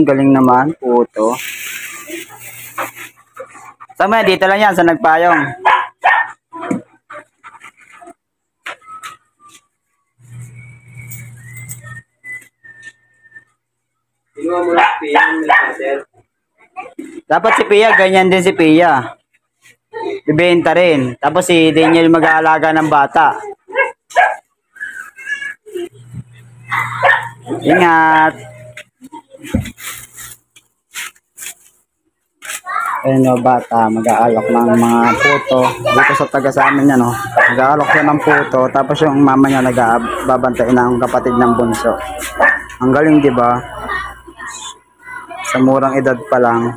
Galing naman, puto. Sama, dito lang yan sa Nagpayong. Dapat si Pia, ganyan din si Pia. Bibenta rin. Tapos si Daniel mag-aalaga ng bata. Ingat. Ayun o, bata, mag-aalok ng mga puto. Dito sa taga sa amin yan o. Mag-aalok siya ng puto. Tapos yung mama niya nag-babantain ng kapatid ng bunso. Ang galing, di ba? Sa murang edad pa lang,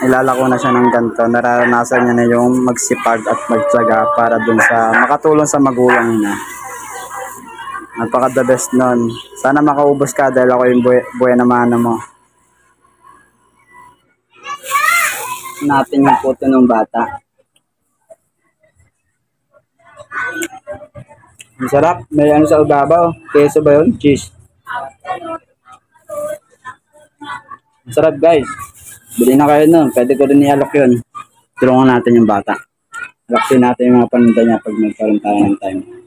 nilalako na siya ng ganito. Nararanasan niya na yung magsipag at magtyaga para dun sa makatulong sa magulang niya. Napaka the best nun. Sana makaubos ka dahil ako yung buhay na mano mo. Natin yung puto ng bata. Ang sarap. May ano sa ubabaw. Keso ba yun? Cheese. Ang sarap, guys. Bili na kayo nun. Pwede ko rin i-alok yun. Tulungan natin yung bata. Aloksin natin yung mga paninda niya pag magkaroon tayo ng time.